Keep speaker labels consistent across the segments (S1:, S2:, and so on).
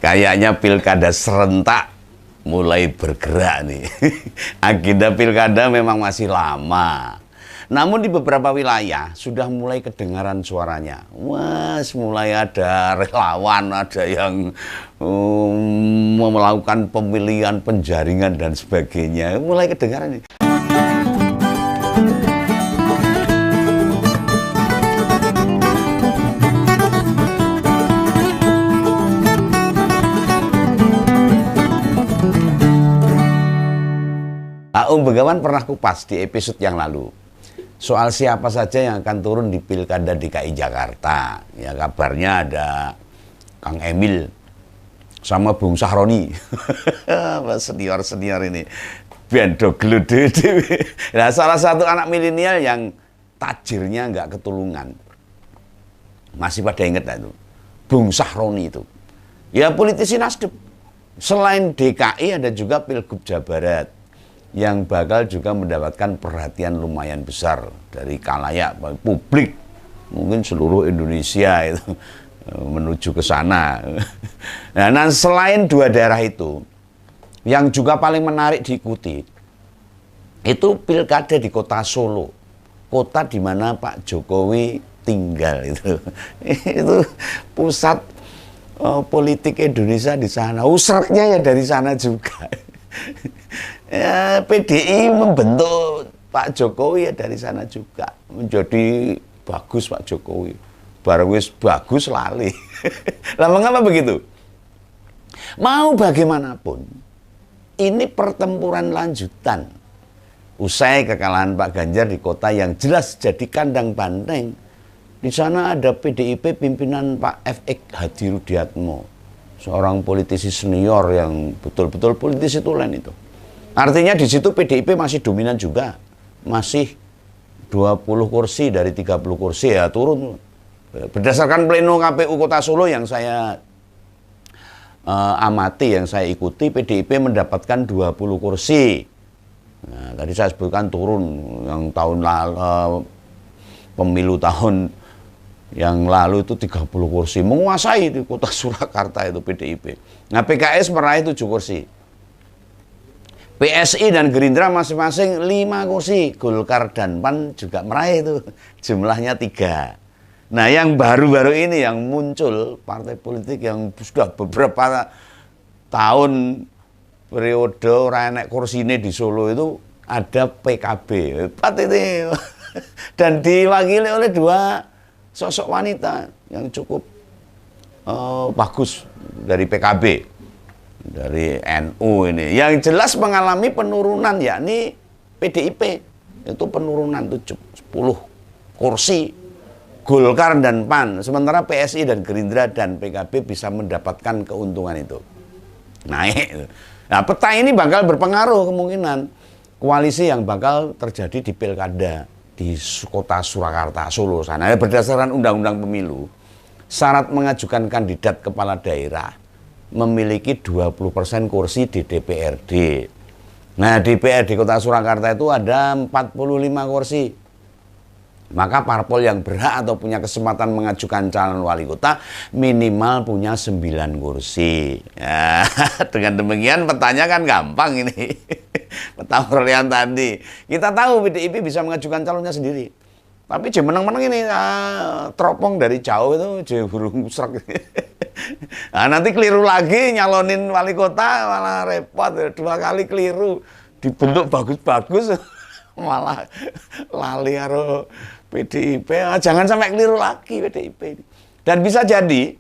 S1: Kayaknya pilkada serentak mulai bergerak nih. Agenda pilkada memang masih lama. Namun di beberapa wilayah sudah mulai kedengaran suaranya. Wah, mulai ada relawan, ada yang melakukan pemilihan, penjaringan dan sebagainya. Mulai kedengaran nih. Begawan pernah kupas di episode yang lalu soal siapa saja yang akan turun di Pilkada DKI Jakarta. Ya, kabarnya ada Kang Emil sama Bung Sahroni. Senior-senior ini bendo gelude. Nah, salah satu anak milenial yang tajirnya nggak ketulungan. Masih pada inget itu Bung Sahroni itu. Ya, politisi Nasdem. Selain DKI ada juga Pilgub Jawa Barat yang bakal juga mendapatkan perhatian lumayan besar dari khalayak publik, mungkin seluruh Indonesia itu menuju ke sana. Nah, selain dua daerah itu, yang juga paling menarik diikuti itu pilkada di kota Solo, kota di mana Pak Jokowi tinggal itu. Itu pusat politik Indonesia di sana, usraknya ya dari sana juga. Ya, PDI membentuk Pak Jokowi ya dari sana juga. Menjadi bagus Pak Jokowi. Baru wis bagus lali. Lah mengapa begitu? Mau bagaimanapun, ini pertempuran lanjutan. Usai kekalahan Pak Ganjar di kota yang jelas jadi kandang banteng. Di sana ada PDIP pimpinan Pak F.X. Hadirudiatmo. Seorang politisi senior yang betul-betul politisi tulen itu. Artinya di situ PDIP masih dominan juga. Masih 20 kursi dari 30 kursi ya turun. Berdasarkan pleno KPU Kota Solo yang saya amati, yang saya ikuti, PDIP mendapatkan 20 kursi. Nah, tadi saya sebutkan turun yang tahun lalu, pemilu tahun yang lalu itu 30 kursi. Menguasai di Kota Surakarta itu PDIP. Nah, PKS meraih 7 kursi. PSI dan Gerindra masing-masing 5 kursi. Golkar dan PAN juga meraih itu. Jumlahnya 3. Nah, yang baru-baru ini yang muncul partai politik yang sudah beberapa tahun periode rakyat kursi ini di Solo itu ada PKB. Hebat ini. Dan diwakili oleh 2 sosok wanita yang cukup bagus dari PKB. Dari NU ini yang jelas mengalami penurunan, yakni PDIP itu penurunan 10 kursi, Golkar dan PAN, sementara PSI dan Gerindra dan PKB bisa mendapatkan keuntungan itu naik. Nah, peta ini bakal berpengaruh kemungkinan koalisi yang bakal terjadi di pilkada di kota Surakarta, Solo sana. Berdasarkan undang-undang pemilu, syarat mengajukan kandidat kepala daerah memiliki 20% kursi di DPRD. Nah, DPRD Kota Surakarta itu ada 45 kursi. Maka parpol yang berhak atau punya kesempatan mengajukan calon wali kota minimal punya 9 kursi. Ya, dengan demikian petanya kan gampang ini. Peta perolehan tadi. Kita tahu PDIP bisa mengajukan calonnya sendiri. Tapi je menang-menang ini teropong dari jauh itu je burung serak. Nah, nanti keliru lagi nyalonin wali kota malah repot, 2 kali keliru, dibentuk bagus-bagus malah lali karo PDIP. Nah, jangan sampai keliru lagi PDIP. Dan bisa jadi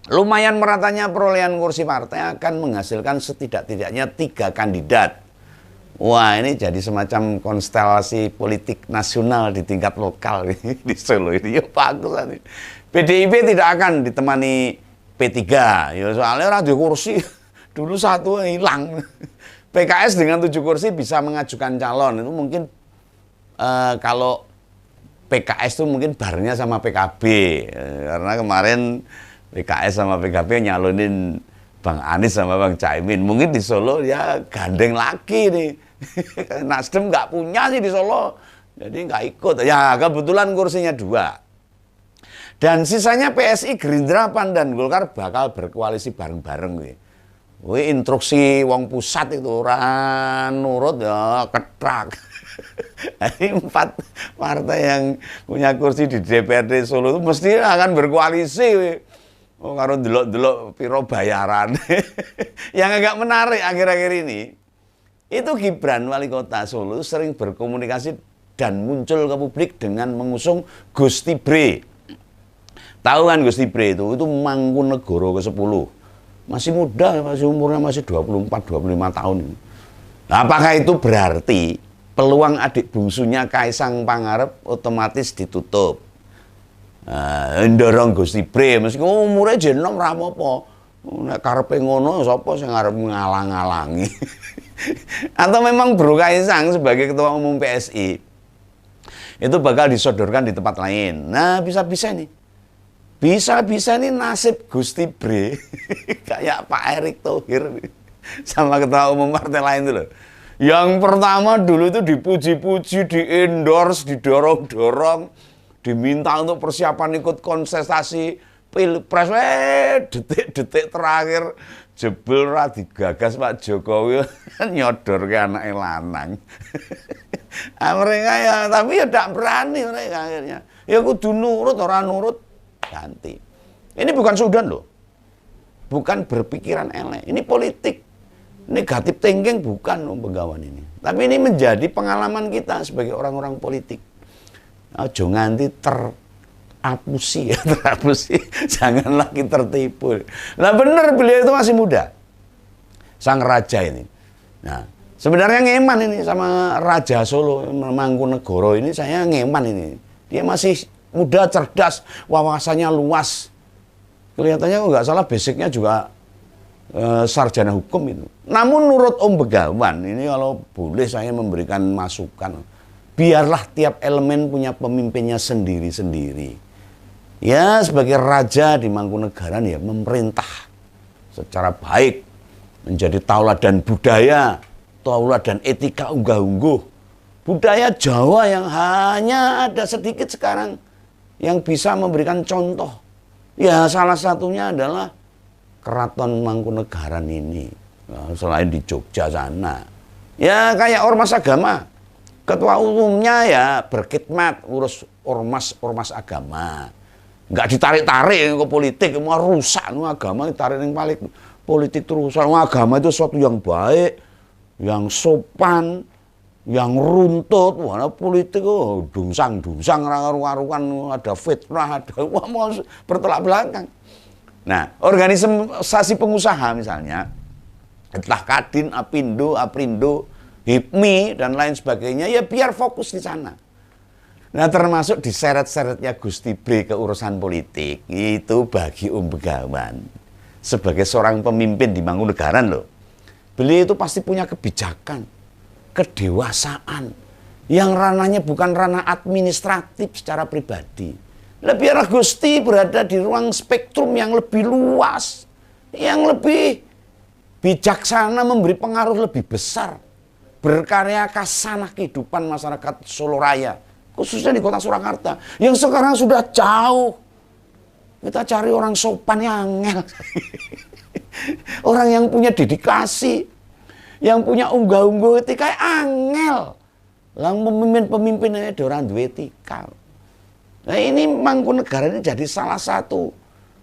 S1: lumayan meratanya perolehan kursi partai akan menghasilkan setidak-tidaknya 3 kandidat. Wah, ini jadi semacam konstelasi politik nasional di tingkat lokal di Solo ini. Ya bagus ini. PDIP tidak akan ditemani P3, ya soalnya radio kursi dulu 1 hilang. PKS dengan 7 kursi bisa mengajukan calon, itu mungkin kalau PKS itu mungkin barengnya sama PKB, karena kemarin PKS sama PKB nyalonin Bang Anies sama Bang Caimin. Mungkin di Solo ya gandeng lagi nih. Nasdem nggak punya sih di Solo, jadi nggak ikut. Ya kebetulan kursinya 2. Dan sisanya PSI, Gerindra, PAN, dan Golkar bakal berkoalisi bareng-bareng. Wih, instruksi wong pusat itu ora nurut ya ketrak. Ini 4 partai yang punya kursi di DPRD Solo itu mesti akan berkoalisi. Oh, karo delok-delok piro bayaran. Yang agak menarik akhir-akhir ini, itu Gibran wali kota Solo sering berkomunikasi dan muncul ke publik dengan mengusung Gusti Bre. Tahu kan Gusti Bre itu Mangkunegoro ke-10. Masih muda, masih umurnya masih 24-25 tahun. Nah, apakah itu berarti peluang adik bungsunya Kaisang Pangarep otomatis ditutup? Ndorong Gusti Bre, meskipun umurnya jenom ra apa-apa. Nek karepe ngono sapa sing arep ngalang-alangi. Atau memang Bro Kaisang sebagai ketua umum PSI itu bakal disodorkan di tempat lain. Nah, bisa-bisa nih. Bisa-bisa nih nasib Gusti Bre kayak Pak Erick Thohir sama ketua umum partai lain itu loh. Yang pertama dulu itu dipuji-puji, di-endorse, didorong-dorong, diminta untuk persiapan ikut kontestasi Pilpres, detik-detik terakhir jebul ra digagas Pak Jokowi nyodor ke anaknya lanang. Mereka ya, tapi ya tidak berani mereka akhirnya. Ya kudu nurut, orang nurut ganti. Ini bukan sudan loh, bukan berpikiran elek. Ini politik, negatif thinking bukan loh Begawan ini. Tapi ini menjadi pengalaman kita sebagai orang-orang politik. Ojo nganti terapusi ya, terapusi. Jangan lagi tertipu. Nah benar beliau itu masih muda. Sang raja ini. Nah, sebenarnya ngeman ini sama Raja Solo, Mangkunegoro ini saya ngeman ini. Dia masih muda, cerdas, wawasannya luas. Kelihatannya kok nggak salah basicnya juga sarjana hukum itu. Namun menurut Om Begawan, ini kalau boleh saya memberikan masukan, biarlah tiap elemen punya pemimpinnya sendiri-sendiri. Ya sebagai raja di Mangkunegaran ya memerintah secara baik, menjadi tauladan budaya, tauladan etika unggah-ungguh. Budaya Jawa yang hanya ada sedikit sekarang yang bisa memberikan contoh. Ya salah satunya adalah Keraton Mangkunegaran ini. Selain di Jogja sana. Ya kayak ormas agama. Ketua umumnya ya berkhidmat urus ormas agama. Nggak ditarik-tarik ke politik, mau rusak agama ditarik yang paling politik terus. Agama itu sesuatu yang baik, yang sopan, yang runtut. Wah, politik dungsang karuan ada fitnah, ada mau bertolak belakang. Nah, organisasi pengusaha misalnya, entah Kadin, Apindo, Aprindo, HIPMI dan lain sebagainya, ya biar fokus di sana. Nah termasuk diseret-seretnya Gusti Bre ke urusan politik, itu bagi Om Begawan sebagai seorang pemimpin di Mangkunegaran loh. Beliau itu pasti punya kebijakan, kedewasaan, yang ranahnya bukan ranah administratif secara pribadi. Biar Gusti berada di ruang spektrum yang lebih luas, yang lebih bijaksana, memberi pengaruh lebih besar. Berkarya kasanah kehidupan masyarakat Solo Raya, khususnya di kota Surakarta, yang sekarang sudah jauh. Kita cari orang sopan yang angel. Orang yang punya dedikasi, yang punya unggah-ungguh etika angel. Lah pemimpin-pemimpin ini orang duwe etika. Nah ini Mangkunegaran ini jadi salah satu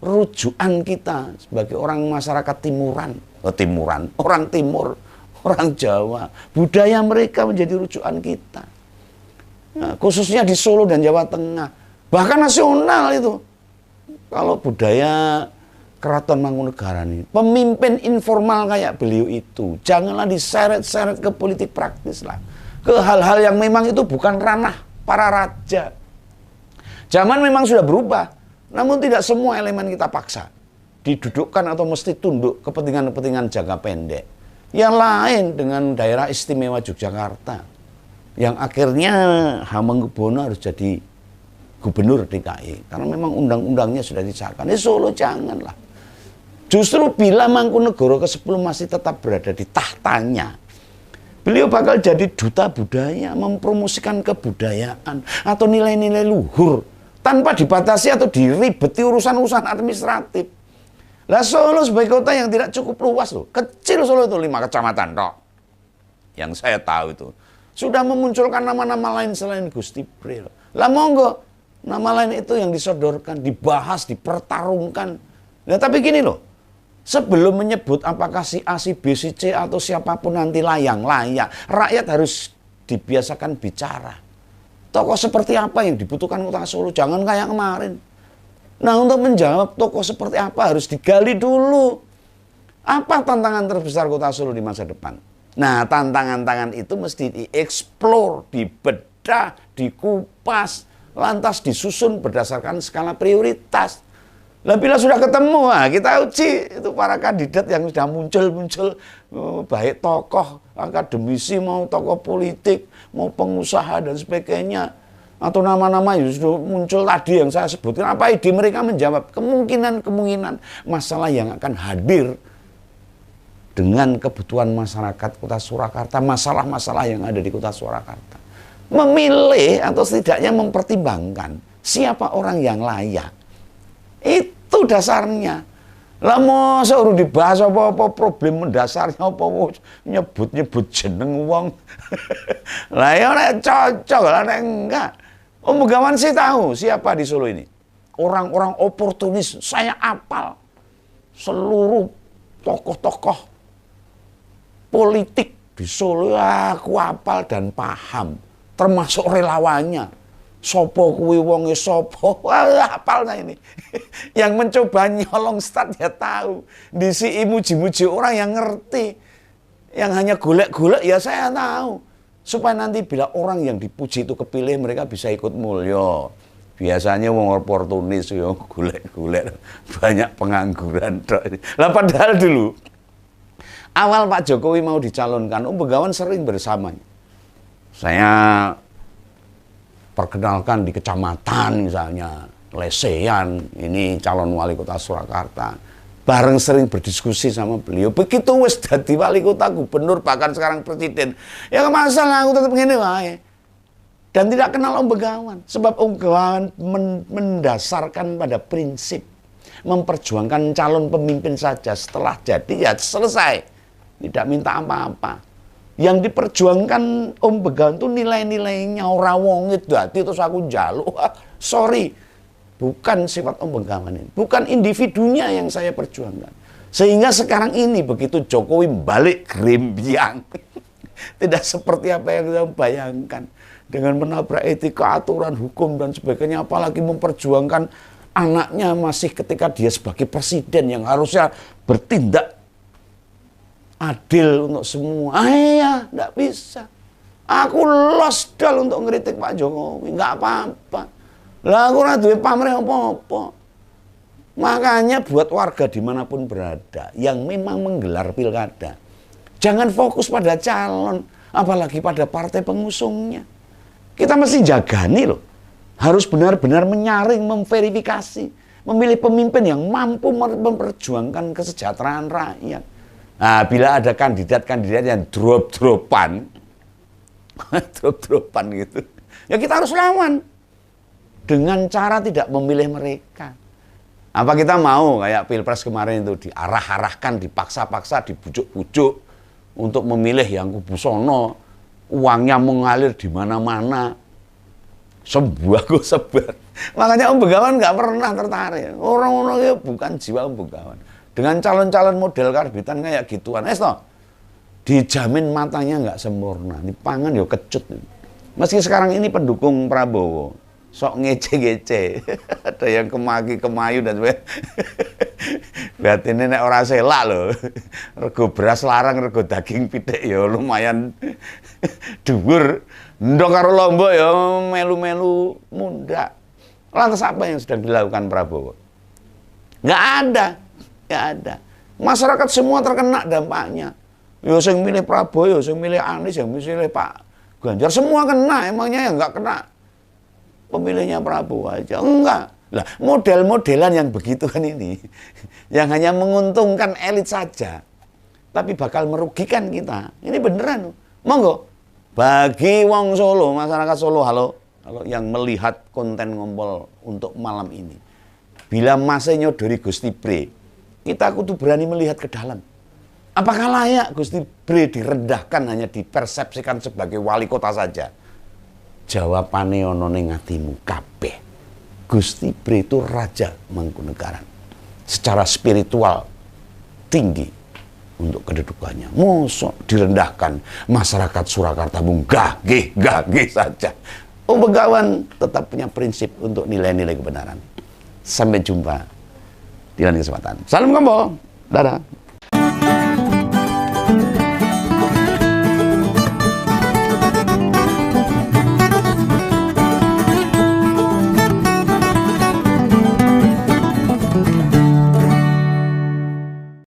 S1: rujukan kita sebagai orang masyarakat timuran, orang timur, orang Jawa. Budaya mereka menjadi rujukan kita. Nah, khususnya di Solo dan Jawa Tengah. Bahkan nasional itu. Kalau budaya Keraton Mangkunegaran ini, pemimpin informal kayak beliau itu, janganlah diseret-seret ke politik praktis lah. Ke hal-hal yang memang itu bukan ranah para raja. Zaman memang sudah berubah, namun tidak semua elemen kita paksa. Didudukkan atau mesti tunduk kepentingan-kepentingan jangka pendek. Yang lain dengan daerah istimewa Yogyakarta, yang akhirnya Hamengkubuwono harus jadi gubernur DKI, karena memang undang-undangnya sudah disahkan. Di Solo janganlah. Justru bila Mangkunegoro ke-10 masih tetap berada di tahtanya, beliau bakal jadi duta budaya, mempromosikan kebudayaan atau nilai-nilai luhur tanpa dibatasi atau diribeti urusan-urusan administratif. Lah Solo sebagai kota yang tidak cukup luas loh, kecil Solo itu 5 kecamatan toh. Yang saya tahu itu sudah memunculkan nama-nama lain selain Gusti Bril. Lah monggo, nama lain itu yang disodorkan, dibahas, dipertarungkan. Nah tapi gini loh, sebelum menyebut apakah si A, si B, si C atau siapapun nanti layak, rakyat harus dibiasakan bicara. Tokoh seperti apa yang dibutuhkan kota Solo, jangan kayak kemarin. Nah untuk menjawab tokoh seperti apa harus digali dulu. Apa tantangan terbesar kota Solo di masa depan? Nah tantangan-tantangan itu mesti dieksplor, dibedah, dikupas, lantas disusun berdasarkan skala prioritas. Lah bila sudah ketemu, nah kita uji itu para kandidat yang sudah muncul, baik tokoh akademisi mau tokoh politik, mau pengusaha dan sebagainya. Atau nama-nama yang sudah muncul tadi yang saya sebutkan, apa ide mereka menjawab kemungkinan-kemungkinan masalah yang akan hadir dengan kebutuhan masyarakat kota Surakarta, masalah-masalah yang ada di kota Surakarta. Memilih atau setidaknya mempertimbangkan siapa orang yang layak. Itu dasarnya. Lah masa urung dibahas apa-apa problem mendasarnya apa nyebut-nyebut jeneng wong. Lah ya nek cocok lah nek enggak. Om Begawan sih tahu siapa di Solo ini. Orang-orang oportunis, saya apal seluruh tokoh-tokoh politik di Solo aku apal dan paham, termasuk relawannya. Sopo kuwi wonge sopo, apal nah ini. Yang mencoba nyolong start ya tahu. Disi muji-muji orang yang ngerti. Yang hanya golek-golek ya saya tahu. Supaya nanti bila orang yang dipuji itu kepilih, mereka bisa ikut mulya. Biasanya wong oportunis yo golek-golek, banyak pengangguran. Lah padahal dulu awal Pak Jokowi mau dicalonkan, Om Begawan sering bersamanya. Saya perkenalkan di kecamatan misalnya, Lesean, ini calon wali kota Surakarta. Bareng sering berdiskusi sama beliau. Begitu wis dadi wali kota, gubernur, bahkan sekarang presiden. Ya masalah aku tetap ngene wae. Dan tidak kenal Om Begawan. Sebab Om Begawan mendasarkan pada prinsip. Memperjuangkan calon pemimpin saja. Setelah jadi ya selesai. Tidak minta apa-apa. Yang diperjuangkan Om Begawan itu nilai-nilainya. Ora wongit dadi terus aku njaluk. Sorry. Bukan sifat Om Begawan ini. Bukan individunya yang saya perjuangkan. Sehingga sekarang ini begitu Jokowi balik grembyang. Tidak seperti apa yang kita bayangkan. Dengan menabrak etika, aturan, hukum, dan sebagainya. Apalagi memperjuangkan anaknya masih ketika dia sebagai presiden yang harusnya bertindak adil untuk semua. Ya, tidak bisa. Aku lost dal untuk ngeritik Pak Jokowi. Nggak apa-apa. Lah aku ora duwe pamrih apa-apa. Makanya buat warga dimanapun berada yang memang menggelar pilkada, jangan fokus pada calon, apalagi pada partai pengusungnya. Kita mesti jagani loh. Harus benar-benar menyaring, memverifikasi, memilih pemimpin yang mampu memperjuangkan kesejahteraan rakyat. Nah, bila ada kandidat-kandidat yang drop-dropan, drop-dropan gitu, ya kita harus lawan. Dengan cara tidak memilih mereka. Apa kita mau kayak Pilpres kemarin itu diarah-arahkan, dipaksa-paksa, dibujuk-bujuk untuk memilih yang kubu sono, uangnya mengalir di mana-mana, sebuah sebar. Makanya Om Begawan nggak pernah tertarik. Orang-orang itu bukan jiwa Om Begawan. Dengan calon-calon model karbitan kayak gituan, dijamin matanya nggak sempurna. Dipangan ya kecut. Meski sekarang ini pendukung Prabowo. Sok ngece-ngece, ada yang kemaki-kemayu dan sebagainya. Berarti ini nek ora selak loh. Rego beras larang, rego daging pitik ya lumayan dhuwur. Ndok karo Lombok ya melu-melu munda. Lantas apa yang sedang dilakukan Prabowo? Nggak ada. Masyarakat semua terkena dampaknya. Ya sing milih Prabowo, ya sing milih Anies, yang milih Pak Ganjar, semua kena. Emangnya yang nggak kena pemilihnya Prabowo aja? Enggak. Lah, model-modelan yang begituan ini yang hanya menguntungkan elit saja, tapi bakal merugikan kita. Ini beneran. Monggo bagi wong Solo, masyarakat Solo, halo. kalau yang melihat konten Ngompol untuk malam ini, bila masnya nyodori Gusti Bre, kita kudu berani melihat ke dalam. Apakah layak Gusti Bre direndahkan hanya dipersepsikan sebagai wali kota saja? Jawabannya ono ning atimu kabeh. Gusti Bre itu raja Mangkunegaran. Secara spiritual tinggi untuk kedudukannya. Mosok direndahkan masyarakat Surakarta mung gagih saja. Oh, Begawan tetap punya prinsip untuk nilai-nilai kebenaran. Sampai jumpa di lain kesempatan. Salam Ngompol. Dadah.